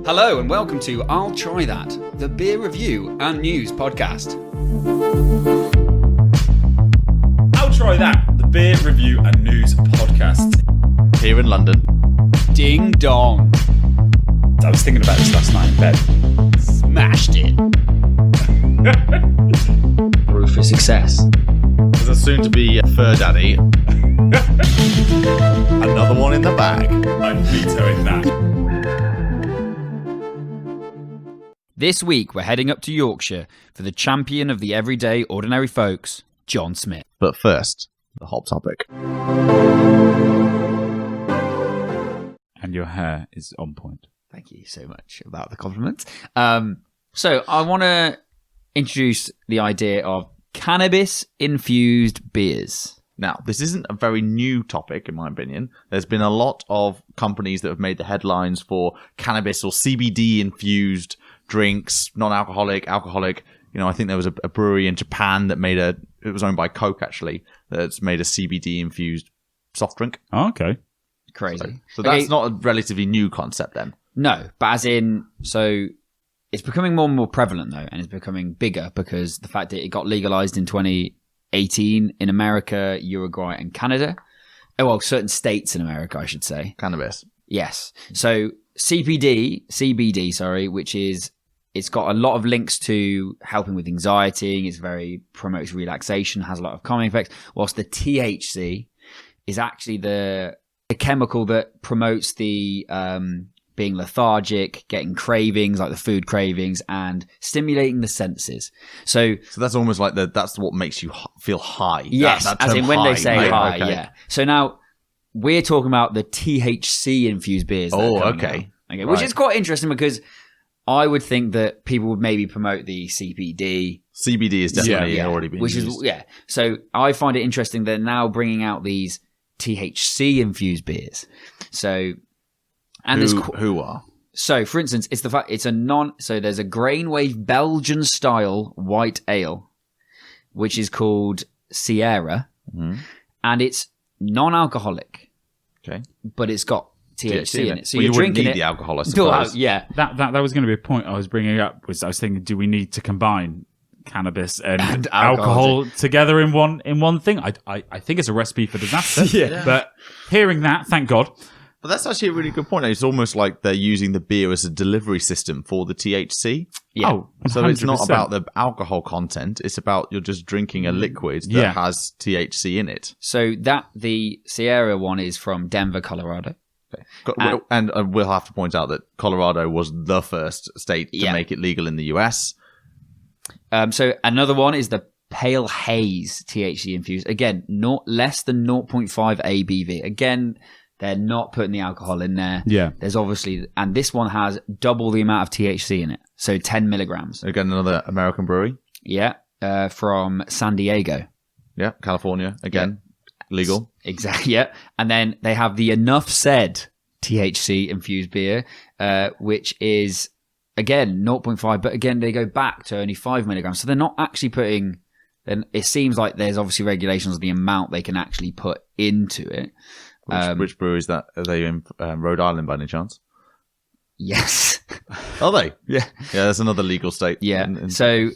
Hello and welcome to I'll Try That, the beer review and news podcast. I'll Try That, the beer review and news podcast. Here in London. Ding dong. I was thinking about this last night in bed. Smashed it. Brew for success. There's a soon-to-be fur daddy. Another one in the bag. I'm vetoing that. This week we're heading up to Yorkshire for the champion of the everyday ordinary folks, John Smith. But first, the hot topic. And your hair is on point. Thank you so much about the compliment. So I want to introduce the idea of cannabis infused beers. Now, this isn't a very new topic, in my opinion. There's been a lot of companies that have made the headlines for cannabis or CBD-infused drinks, non-alcoholic, alcoholic. You know, I think there was a brewery in Japan that it was owned by Coke, actually, that's made a CBD-infused soft drink. Oh, okay. Crazy. So that's not a relatively new concept then. No, but as in, so it's becoming more and more prevalent, though, and it's becoming bigger because the fact that it got legalized in 2018 in America, Uruguay, and Canada. Oh, well, certain states in America, I should say. Cannabis. Yes. So CBD, which is, it's got a lot of links to helping with anxiety. It's promotes relaxation, has a lot of calming effects. Whilst the THC is actually the chemical that promotes the being lethargic, getting cravings, like the food cravings, and stimulating the senses. So that's almost like that's what makes you feel high. Yes, that as in when they say high, okay. yeah. So now we're talking about the THC infused beers. Oh, okay. Okay, which is quite interesting because I would think that people would maybe promote the CBD. CBD is definitely already being used. So I find it interesting they're now bringing out these THC infused beers. So, and who are? So, for instance, it's the fact so there's a grain wave Belgian style white ale, which is called Sierra, and it's non-alcoholic. Okay, but it's got THC in it. So you drinking wouldn't need the alcohol, I suppose. Yeah. That was going to be a point I was bringing up. I was thinking, do we need to combine cannabis and alcohol together in one thing? I think it's a recipe for disaster. Yeah. But hearing that, thank God. But that's actually a really good point. It's almost like they're using the beer as a delivery system for the THC. Yeah. Oh, 100%. So it's not about the alcohol content. It's about you're just drinking a liquid that has THC in it. So the Sierra one is from Denver, Colorado. Okay. And we'll have to point out that Colorado was the first state to make it legal in the US. So another one is the Pale Haze THC infused. Again, not less than 0.5 ABV. Again, they're not putting the alcohol in there. Yeah. There's obviously, and this one has double the amount of THC in it. So 10 milligrams. Again, another American brewery. Yeah. From San Diego. Yeah. California. Again, legal. Exactly. Yeah. And then they have the Enough Said THC infused beer, which is, again, 0.5. But again, they go back to only 5 milligrams. So they're not actually putting, then it seems like there's obviously regulations on the amount they can actually put into it. Which brewery is that? Are they in Rhode Island by any chance? Yes. Are they? Yeah. Yeah, that's another legal state. Yeah. So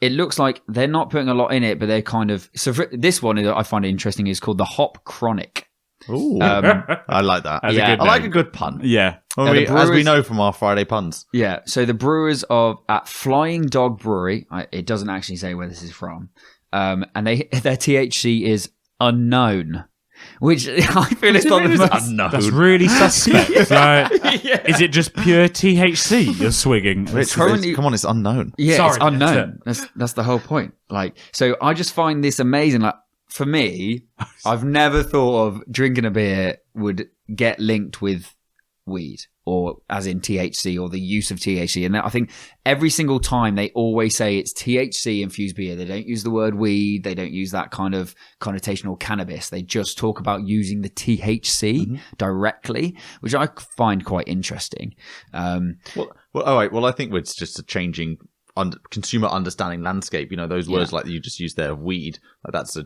it looks like they're not putting a lot in it, but they're kind of... So for this one, I find it interesting, is called the Hop Chronic. Ooh. I like that. I like a good pun. Yeah. As we know from our Friday puns. Yeah. So the brewers at Flying Dog Brewery, it doesn't actually say where this is from, and their THC is unknown. Which I feel is not the most unknown. That's really suspect. Like, is it just pure THC you're swigging? Come on, it's unknown. Yeah, Sorry, it's unknown. That's the whole point. Like, so I just find this amazing. Like, for me, I've never thought of drinking a beer would get linked with weed, or as in THC, or the use of THC. And I think every single time they always say it's THC infused beer. They don't use the word weed. They don't use that kind of connotation or cannabis. They just talk about using the THC directly, which I find quite interesting. Well, all right. Well, I think it's just a changing consumer understanding landscape. Those words like you just used there, weed. That's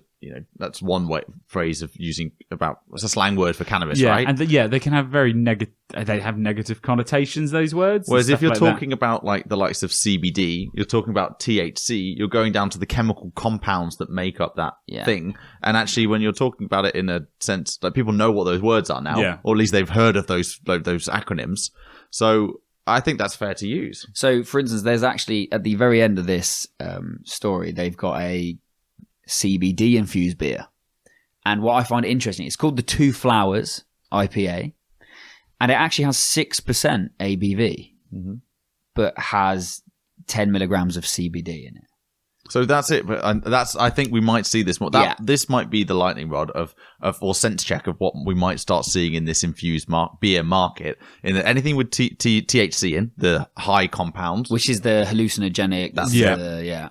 one phrase of using it's a slang word for cannabis, right? And they can have very negative. They have negative connotations. Those words. Whereas if you're talking about like the likes of CBD, you're talking about THC. You're going down to the chemical compounds that make up that thing. And actually, when you're talking about it in a sense, like people know what those words are now, or at least they've heard of those acronyms. So I think that's fair to use. So, for instance, there's actually at the very end of this story, they've got a CBD infused beer, and what I find interesting, it's called the Two Flowers IPA, and it actually has 6% ABV, but has 10 milligrams of CBD in it. So that's it. But I think we might see this more. This might be the lightning rod or sense check of what we might start seeing in this infused beer market. In that anything with THC in, the high compound, which is the hallucinogenic.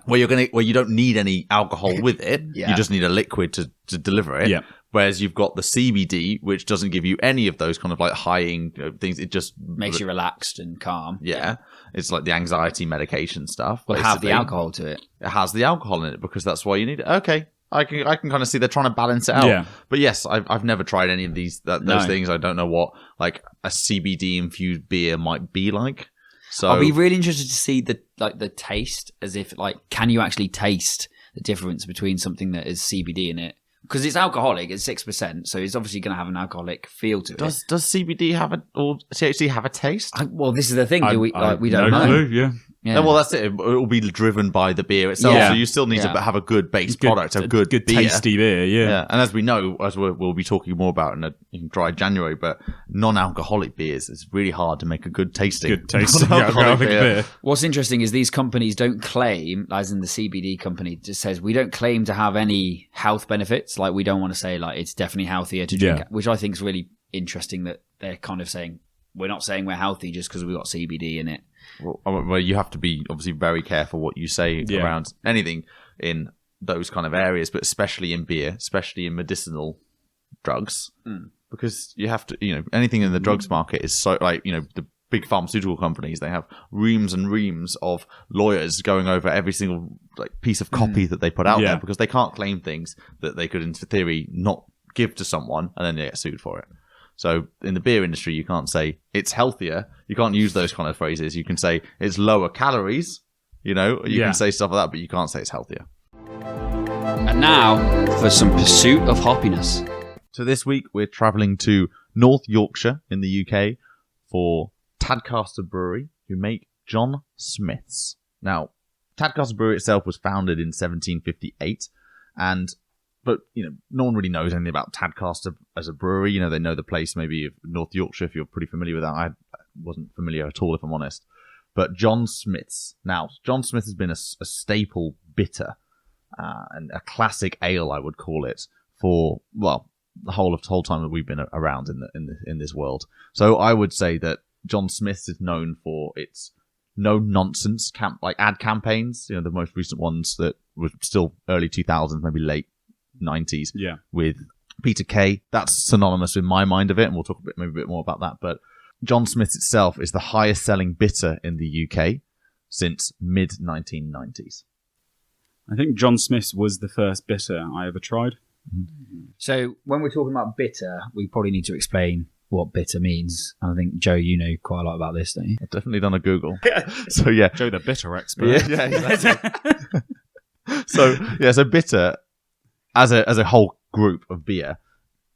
Where you don't need any alcohol with it. You just need a liquid to deliver it. Yeah. Whereas you've got the CBD, which doesn't give you any of those kind of like high-ing things. It just makes you relaxed and calm. Yeah. It's like the anxiety medication stuff. Will have the alcohol to it. It has the alcohol in it because that's why you need it. Okay. I can kind of see they're trying to balance it out. Yeah. But yes, I've never tried any of those things. I don't know what like a CBD infused beer might be like. So I'll be really interested to see the taste, as if like, can you actually taste the difference between something that is CBD in it? Because it's alcoholic, it's 6%, so it's obviously going to have an alcoholic feel to it. Does CBD or THC have a taste? Well, this is the thing. We don't know. Clue, yeah. Well, that's it. It will be driven by the beer itself, so you still need to have a good base product, a good beer. Tasty beer, yeah. And as we know, as we'll be talking more about in dry January, but non-alcoholic beers, it's really hard to make a good tasting alcoholic beer. What's interesting is these companies don't claim, as in the CBD company just says, we don't claim to have any health benefits. Like, we don't want to say like it's definitely healthier to drink, which I think is really interesting that they're kind of saying we're not saying we're healthy just because we've got CBD in it. Well, you have to be obviously very careful what you say around anything in those kind of areas, but especially in beer, especially in medicinal drugs, because you have to, anything in the drugs market is so like, the big pharmaceutical companies, they have reams and reams of lawyers going over every single like piece of copy that they put out there because they can't claim things that they could, in theory, not give to someone and then they get sued for it. So in the beer industry, you can't say it's healthier. You can't use those kind of phrases. You can say it's lower calories. You can say stuff like that, but you can't say it's healthier. And now for some Pursuit of Hoppiness. So this week we're travelling to North Yorkshire in the UK for Tadcaster Brewery, who make John Smith's. Now, Tadcaster Brewery itself was founded in 1758, but no one really knows anything about Tadcaster as a brewery. They know the place maybe of North Yorkshire, if you're pretty familiar with that. I wasn't familiar at all, if I'm honest. But John Smith's. Now, John Smith has been a staple bitter and a classic ale, I would call it, for the whole time that we've been around in this world. So I would say that John Smith's is known for its no nonsense ad campaigns. The most recent ones that were still early 2000s, maybe late 90s, with Peter Kay. That's synonymous in my mind of it, and we'll talk maybe a bit more about that. But John Smith's itself is the highest selling bitter in the UK since mid 1990s. I think John Smith's was the first bitter I ever tried. So when we're talking about bitter, we probably need to explain what bitter means. And I think, Joe, you know quite a lot about this, don't you? I've definitely done a Google. So yeah, Joe, the bitter expert. Yeah, exactly. So bitter, as a whole group of beer,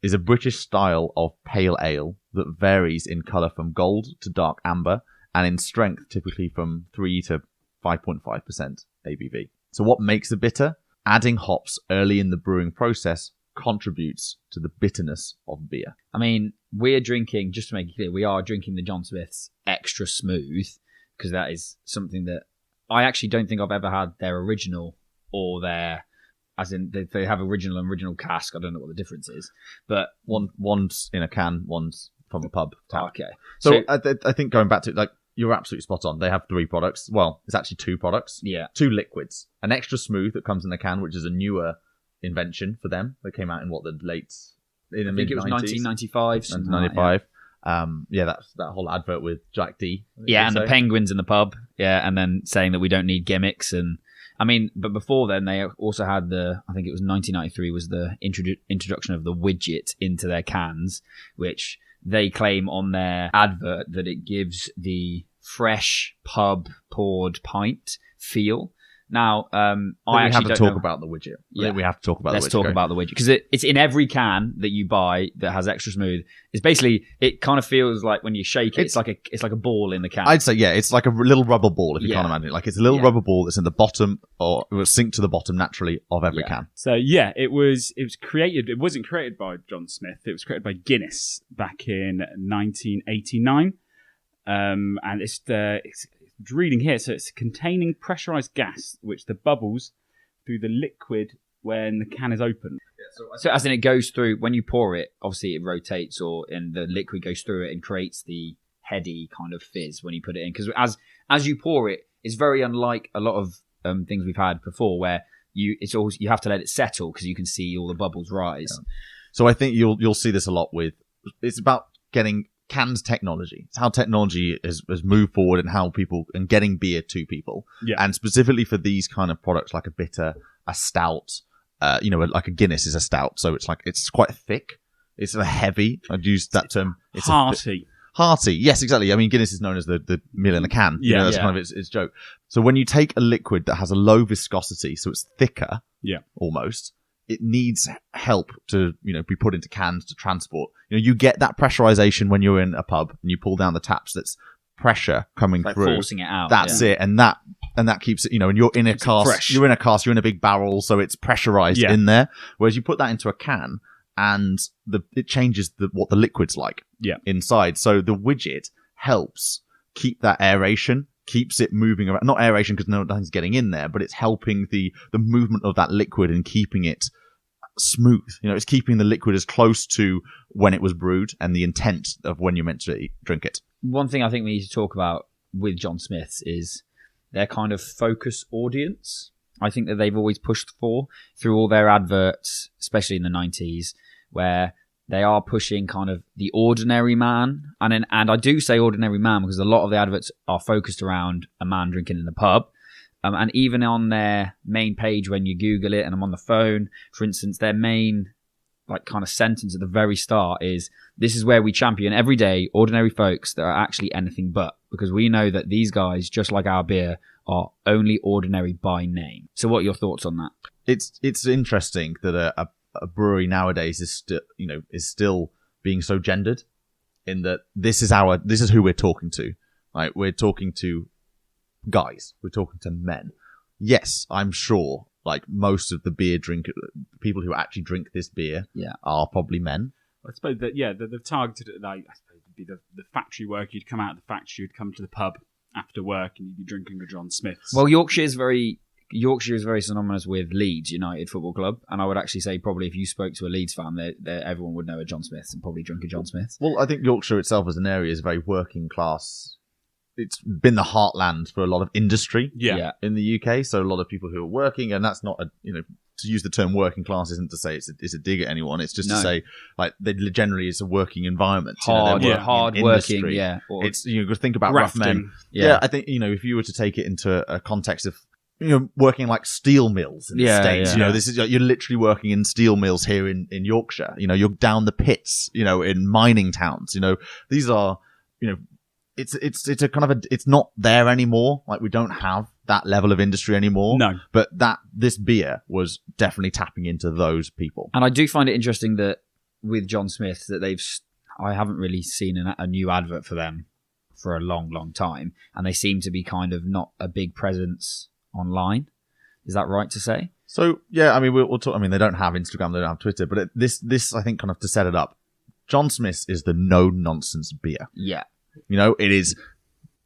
is a British style of pale ale that varies in colour from gold to dark amber and in strength typically from 3 to 5.5% ABV. So what makes a bitter? Adding hops early in the brewing process contributes to the bitterness of beer. I mean, we're drinking, just to make it clear, we are drinking the John Smith's Extra Smooth, because that is something that I actually don't think I've ever had their original or their... As in, they have original and original cask. I don't know what the difference is. But one's in a can, one's from a pub tap. Okay. So I think going back to, like, you're absolutely spot on. They have 3 products. Well, it's actually 2 products. Yeah. 2 liquids. An Extra Smooth that comes in a can, which is a newer invention for them. They came out in the mid-90s? I think it was 1995. 1995. That's that whole advert with Jack D. Yeah, and the penguins in the pub. Yeah, and then saying that we don't need gimmicks. And I mean, but before then, they also had I think it was 1993 was the introduction of the widget into their cans, which they claim on their advert that it gives the fresh pub poured pint feel. Now, I have actually to talk about the widget. Yeah. We have to talk about the widget. Let's talk about the widget because it's in every can that you buy that has extra smooth. It's basically it kind of feels like when you shake it, it's like a ball in the can. I'd say it's like a little rubber ball if you can't imagine it. Like it's a little rubber ball that's in the bottom, or it will sink to the bottom naturally of every can. So it was created. It wasn't created by John Smith. It was created by Guinness back in 1989, and it's reading here, so it's containing pressurized gas, which the bubbles through the liquid when the can is open. So as in it goes through, when you pour it, obviously it rotates and the liquid goes through it and creates the heady kind of fizz when you put it in. Because as you pour it, it's very unlike a lot of things we've had before where you have to let it settle because you can see all the bubbles rise. Yeah. So I think you'll see this a lot it's about getting cans technology. It's how technology has moved forward and how people and getting beer to people. Yeah. And specifically for these kind of products like a bitter, a stout, like a Guinness is a stout. So it's quite thick. It's heavy. I'd use that term. It's hearty. Hearty. Yes, exactly. I mean, Guinness is known as the meal in a can. Yeah. That's kind of its joke. So when you take a liquid that has a low viscosity, so it's thicker, almost, it needs help to, be put into cans to transport. You get that pressurization when you're in a pub and you pull down the taps. That's pressure coming through, forcing it out. That's it, and that keeps it. And you're in a cask. Fresh. You're in a cask. You're in a big barrel, so it's pressurized in there. Whereas you put that into a can, and it changes what the liquid's like inside. So the widget helps keep that aeration. Keeps it moving around. Not aeration because nothing's getting in there, but it's helping the movement of that liquid and keeping it smooth. It's keeping the liquid as close to when it was brewed and the intent of when you're meant to drink it. One thing I think we need to talk about with John Smith's is their kind of focus audience. I think that they've always pushed for through all their adverts, especially in the 90s, where they are pushing kind of the ordinary man. And I do say ordinary man because a lot of the adverts are focused around a man drinking in a pub. And even on their main page, when you Google it and I'm on the phone, for instance, their main kind of sentence at the very start is, "This is where we champion every day ordinary folks that are actually anything but, because we know that these guys, just like our beer, are only ordinary by name." So what are your thoughts on that? It's interesting that a brewery nowadays is still being so gendered, in that this is who we're talking to. Like, we're talking to guys, we're talking to men. Yes, I'm sure most of the people who actually drink this beer are probably men. I suppose that they've targeted it. I suppose it'd be the factory worker. You'd come out of the factory, you'd come to the pub after work, and you'd be drinking a John Smith's. Well, Yorkshire is very synonymous with Leeds United Football Club, and I would actually say probably if you spoke to a Leeds fan, everyone would know a John Smith's and probably drink a John Smith's. Well, I think Yorkshire itself as an area is very working class. It's been the heartland for a lot of industry in the UK. So a lot of people who are working, and that's not to use the term working class isn't to say it's a dig at anyone. It's just to say they generally it's a working environment. Hard working. Or it's think about grafting. rough men. Yeah, I think if you were to take it into a context of working like steel mills in the States. This is you're literally working in steel mills here in Yorkshire. You're down the pits. In mining towns. These are It's a kind of it's not there anymore. Like, we don't have that level of industry anymore. No. But this beer was definitely tapping into those people. And I do find it interesting that with John Smith that I haven't really seen a new advert for them for a long, long time. And they seem to be kind of not a big presence online. Is that right to say? So, yeah, I mean, we'll talk. I mean, they don't have Instagram, they don't have Twitter, but this, I think, kind of to set it up, John Smith's is the no-nonsense beer. Yeah. It is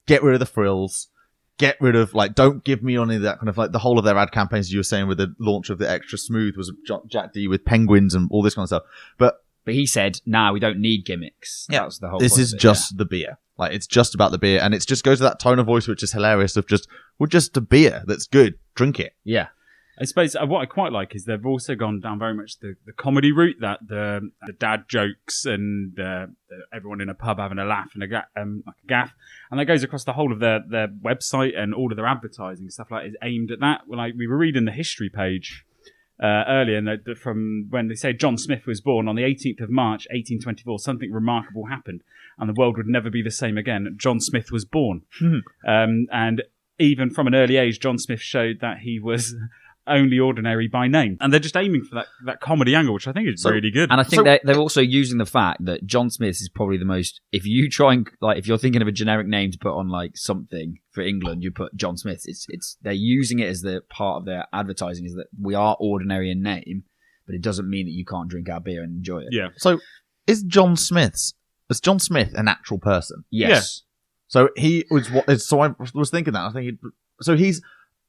get rid of the frills, get rid of, don't give me any of that kind of, the whole of their ad campaigns, you were saying with the launch of the Extra Smooth was Jack D with penguins and all this kind of stuff. But he said, we don't need gimmicks. Yeah. That was the whole This point is of it, just the beer. It's just about the beer. And it just goes to that tone of voice, which is hilarious, of we're just a beer that's good. Drink it. Yeah. I suppose what I quite like is they've also gone down very much the comedy route, that the dad jokes and everyone in a pub having a laugh and like a gaff, and that goes across the whole of their website, and all of their advertising and stuff like that is aimed at that. We were reading the history page earlier, and from when they say John Smith was born on the 18th of March 1824, something remarkable happened and the world would never be the same again. John Smith was born. And even from an early age, John Smith showed that he was only ordinary by name. And they're just aiming for that comedy angle, which I think is really good. And I think they're also using the fact that John Smith is probably the most, if you try and, like, if you're thinking of a generic name to put on, like, something for England, you put John Smith. It's they're using it as the part of their advertising, is that we are ordinary in name, but it doesn't mean that you can't drink our beer and enjoy it. Yeah. So is John Smith an actual person? Yes. Yeah. So he was so I was thinking that. I think so he's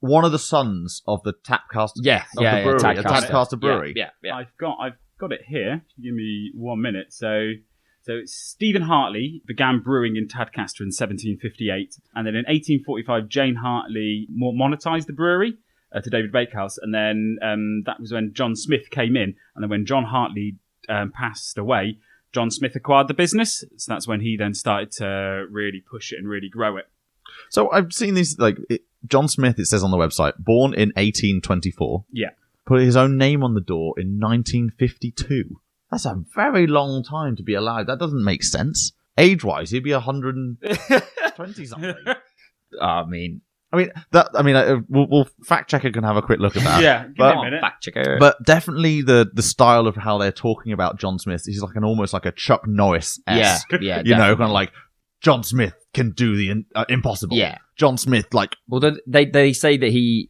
one of the sons of the Tapcaster Yeah, of the brewery, Tapcaster. the Tapcaster brewery. Yeah. I've got it here. Give me 1 minute. So Stephen Hartley began brewing in Tadcaster in 1758, and then in 1845, Jane Hartley monetized the brewery to David Bakehouse, and then that was when John Smith came in, and then when John Hartley passed away, John Smith acquired the business. So that's when he then started to really push it and really grow it. So I've seen these, John Smith, it says on the website, born in 1824. Yeah. Put his own name on the door in 1952. That's a very long time to be alive. That doesn't make sense. Age-wise, he'd be 120 something. We'll fact checker can have a quick look at that. Yeah, give me a minute. Fact checker. But definitely the style of how they're talking about John Smith, he's like almost like a Chuck Norris-esque. Yeah, you know, kind of like John Smith can do the impossible. Yeah. John Smith, like, well, they say that he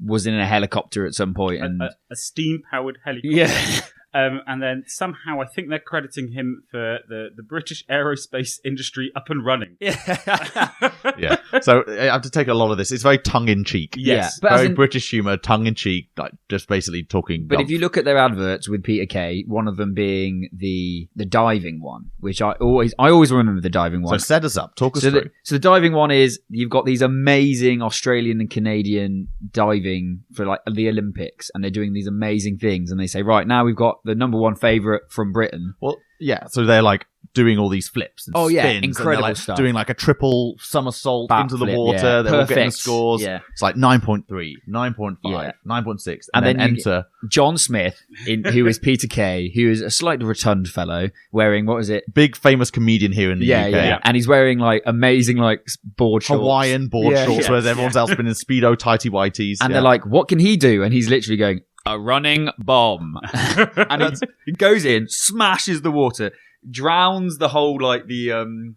was in a helicopter at some point, and a steam-powered helicopter. yeah. And then somehow I think they're crediting him for the British aerospace industry up and running. yeah. So I have to take a lot of this. It's very tongue-in-cheek. Yes. But Very British humour, tongue-in-cheek, like just basically talking. But dumb. if you look at their adverts with Peter Kay, one of them being the diving one, which I always remember the diving So one. set us up. Talk us So through. the diving one is, you've got these amazing Australian and Canadian diving for like the Olympics, and they're doing these amazing things, and they say, right, now we've got the number one favourite from Britain. Well, yeah. So they're like doing all these flips and spins. And incredible they're, like, stuff. doing like a triple somersault Back into the flip, water. yeah. They're all getting the Perfect. scores. Yeah. It's like 9.3, 9.5, Yeah. 9.6. And And then then enter. John Smith, who is Peter Kay, who is a slightly rotund fellow, wearing, what was it? Big famous comedian here in the UK. Yeah. And he's wearing like amazing like board shorts. Hawaiian board Yeah, shorts, yeah. whereas everyone's else been in Speedo, tighty whities. And they're like, what can he do? And he's literally going, a running bomb. And he goes in, smashes the water, drowns the whole, like, the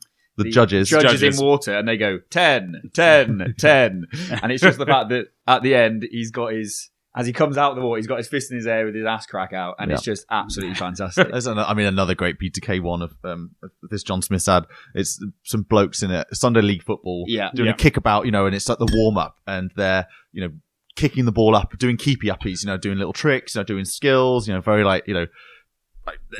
judges. in water, and they go, 10, 10, 10. And it's just the fact that at the end, he's got as he comes out of the water, he's got his fist in his air with his ass crack out, and it's just absolutely fantastic. There's another great Peter Kay one of this John Smith's ad. It's some blokes in a Sunday League football doing a kickabout, and it's like the warm up, and they're, kicking the ball up, doing keepy uppies, doing little tricks, doing skills, very like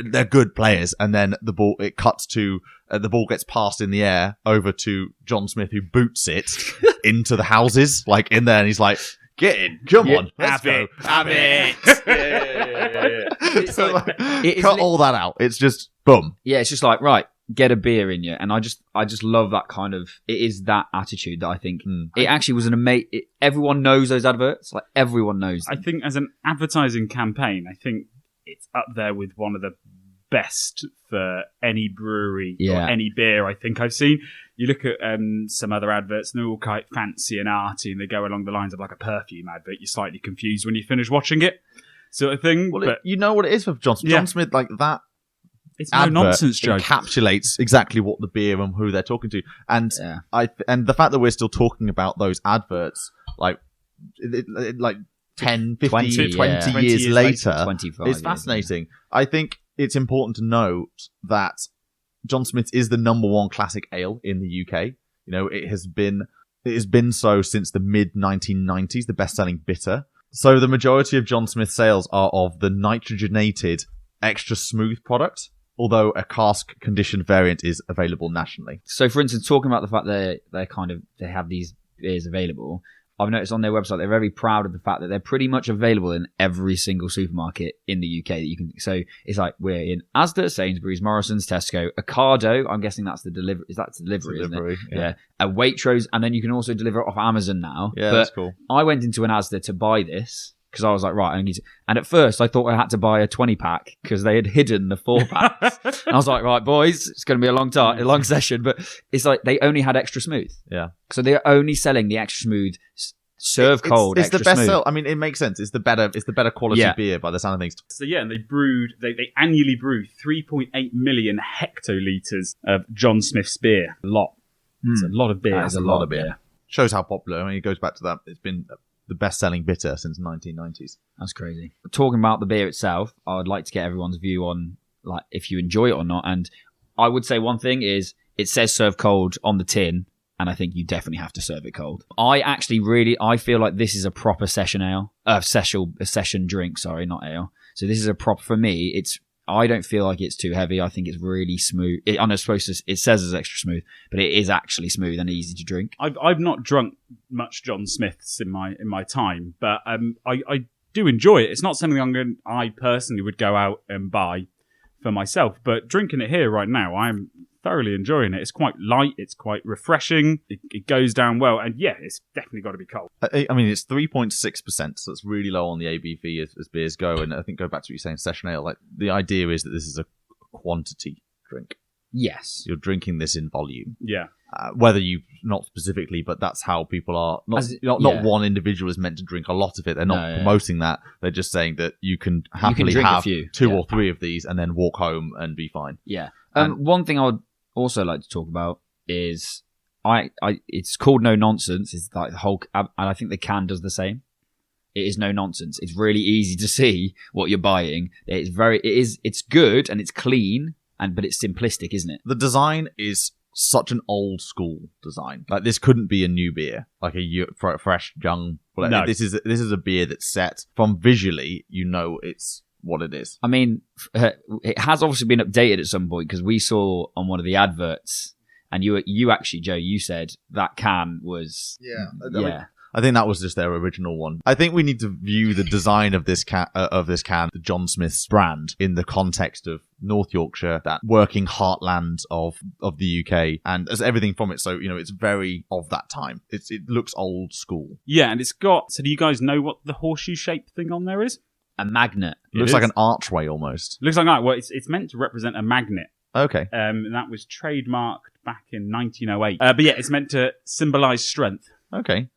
they're good players. And then the ball, it cuts to the ball gets passed in the air over to John Smith, who boots it into the houses, like in there, and he's like, "Get in, come on, let's go, have it." It's like, cut all that out. It's just boom. Yeah, it's just like, right, get a beer in you. And I just love that kind of, it is that attitude that I think it actually was an amazing, everyone knows those adverts, like everyone knows them. I think as an advertising campaign, I think it's up there with one of the best for any brewery or any beer I think I've seen. You look at some other adverts and they're all quite fancy and arty, and they go along the lines of like a perfume advert. You're slightly confused when you finish watching it, sort of thing. Well, but you know what it is with John Smith. John Smith, like that. It's no nonsense joke. Encapsulates exactly what the beer and who they're talking to, and and the fact that we're still talking about those adverts, like 10, 15, 20 years later, 25 is fascinating. I think it's important to note that John Smith is the number one classic ale in the UK. It has been so since the mid 1990s, the best-selling bitter. So the majority of John Smith sales are of the nitrogenated extra smooth product, although a cask conditioned variant is available nationally. So, for instance, talking about the fact they have these beers available, I've noticed on their website, they're very proud of the fact that they're pretty much available in every single supermarket in the UK that you can. So it's like we're in Asda, Sainsbury's, Morrison's, Tesco, Ocado. I'm guessing that's the delivery. Is that delivery? Delivery, isn't it? Yeah. A Waitrose, and then you can also deliver it off Amazon now. Yeah, but that's cool. I went into an Asda to buy this because I was like, right, I need to. And at first, I thought I had to buy a 20-pack because they had hidden the 4-packs. And I was like, right, boys, it's going to be a long session. But it's like they only had extra smooth. Yeah. So they're only selling the extra smooth. Serve cold. It's the extra best smooth. sell. I mean, it makes sense. It's the better quality beer by the sound of things. So yeah, and they annually brew 3.8 million hectoliters of John Smith's beer. A lot. It's a lot of beer. That's a lot of beer. Shows how popular. I mean, it goes back to that. It's been the best-selling bitter since the 1990s. That's crazy. Talking about the beer itself, I would like to get everyone's view on like if you enjoy it or not. And I would say one thing is it says serve cold on the tin. And I think you definitely have to serve it cold. I feel like this is a proper session ale, a session drink. Sorry, not ale. So this is a proper for me. I don't feel like it's too heavy. I think it's really smooth. I know it says it's extra smooth, but it is actually smooth and easy to drink. I've not drunk much John Smith's in my time, but I do enjoy it. It's not something I personally would go out and buy for myself, but drinking it here right now, I'm thoroughly enjoying it. It's quite light. It's quite refreshing. It goes down well. And yeah, it's definitely got to be cold. I mean, it's 3.6%, so it's really low on the ABV as beers go. And I think go back to what you're saying, session ale, like the idea is that this is a quantity drink. Yes. You're drinking this in volume. Yeah. Whether you, not specifically, but that's how people are. Not one individual is meant to drink a lot of it. They're not promoting that. They're just saying that you can happily drink have a few. two or three of these and then walk home and be fine. Yeah. One thing I would also like to talk about is it's called No Nonsense. It's like the whole, and I think the can does the same. It is no nonsense. It's really easy to see what you're buying. It's good and it's clean, but it's simplistic, isn't it? The design is such an old school design. Like this couldn't be a new beer, like a fresh, young. No. This is a beer that's set from visually. You know, it's what it is. I mean, it has obviously been updated at some point because we saw on one of the adverts, and you actually, Joe, you said that can was I think that was just their original one. I think we need to view the design of this can, the John Smith's brand, in the context of North Yorkshire, that working heartland of the UK, and as everything from it. So it's very of that time. It looks old school. Yeah, and it's got. So do you guys know what the horseshoe shaped thing on there is? a magnet. It looks like an archway almost. Looks like that. Well, it's meant to represent a magnet. Okay. And that was trademarked back in 1908. But yeah, it's meant to symbolize strength. Okay.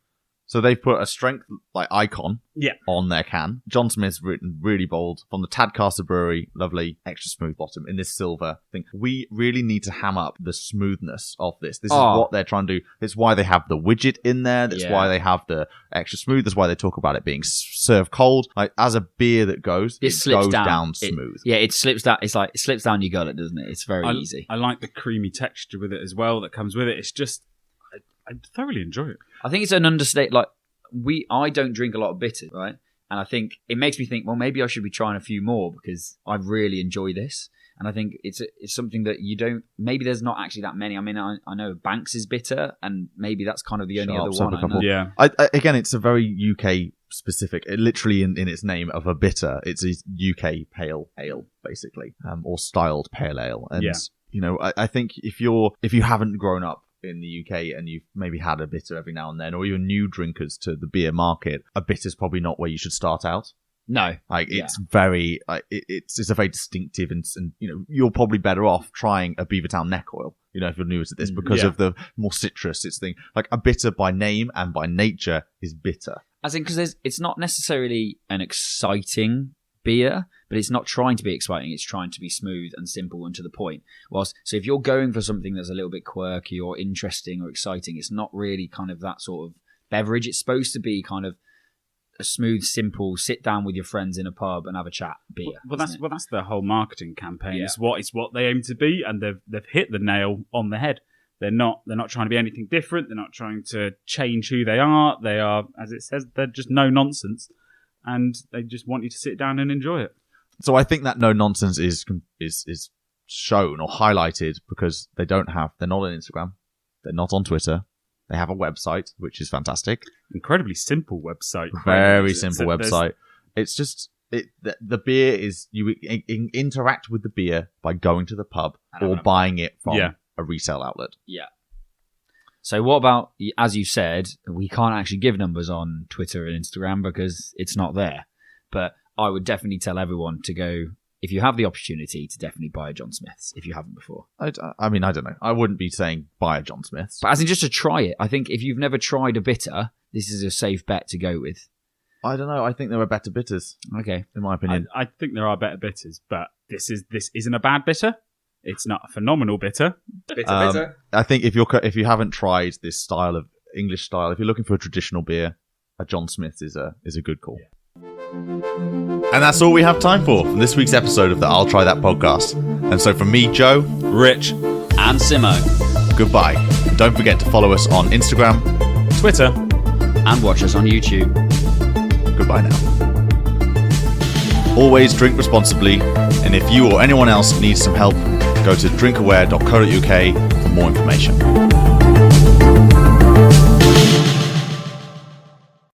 So they've put a strength icon on their can. John Smith's written really bold from the Tadcaster Brewery, lovely, extra smooth bottom in this silver thing. We really need to ham up the smoothness of this. This is what they're trying to do. It's why they have the widget in there. That's why they have the extra smooth. That's why they talk about it being served cold. Like as a beer that goes, it goes down smooth. It slips down. It's like it slips down your gullet, doesn't it? It's very easy. I like the creamy texture with it as well that comes with it. It's just, I thoroughly enjoy it. I think it's an understate. Like I don't drink a lot of bitters, right? And I think it makes me think, well, maybe I should be trying a few more because I really enjoy this. And I think it's something that you don't. Maybe there's not actually that many. I mean, I know Banks is bitter, and maybe that's kind of the only other one. I know. Yeah. Again, it's a very UK specific. Literally in its name of a bitter, it's a UK pale ale basically, or styled pale ale. And I think if you haven't grown up in the UK and you've maybe had a bitter every now and then, or you're new drinkers to the beer market, a bitter's probably not where you should start out. No, it's very it's a very distinctive, and you're probably better off trying a Beavertown neck oil. If you're new to this, because of the more citrus. It's thing like a bitter by name and by nature is bitter. As in, because it's not necessarily an exciting beer, but it's not trying to be exciting. It's trying to be smooth and simple and to the point. So if you're going for something that's a little bit quirky or interesting or exciting, it's not really kind of that sort of beverage. It's supposed to be kind of a smooth, simple, sit down with your friends in a pub and have a chat beer. Well, that's the whole marketing campaign. Yeah. It's what they aim to be, and they've hit the nail on the head. They're not trying to be anything different. They're not trying to change who they are. They are, as it says, they're just no nonsense, and they just want you to sit down and enjoy it. So I think that no nonsense is shown or highlighted because they're not on Instagram, they're not on Twitter, They have a website, which is fantastic. Incredibly simple website. Very simple There's- website. It's just the beer is you interact with the beer by going to the pub or buying it from a resale outlet. Yeah. So what about, as you said, we can't actually give numbers on Twitter and Instagram because it's not there. But I would definitely tell everyone to go, if you have the opportunity, to definitely buy a John Smith's if you haven't before. I mean, I don't know. I wouldn't be saying buy a John Smith's. But as in just to try it. I think if you've never tried a bitter, this is a safe bet to go with. I don't know. I think there are better bitters. Okay. In my opinion. I think there are better bitters, but this isn't a bad bitter. It's not a phenomenal bitter. Bitter. I think if you haven't tried this style of English style, if you're looking for a traditional beer, a John Smith's is a good call. And that's all we have time for this week's episode of the I'll Try That podcast. And so from me, Joe, Rich, And Simmo. goodbye. And don't forget to follow us on Instagram, Twitter, And watch us on YouTube. Goodbye now. Always drink responsibly, and if you or anyone else needs some help, go to drinkaware.co.uk for more information.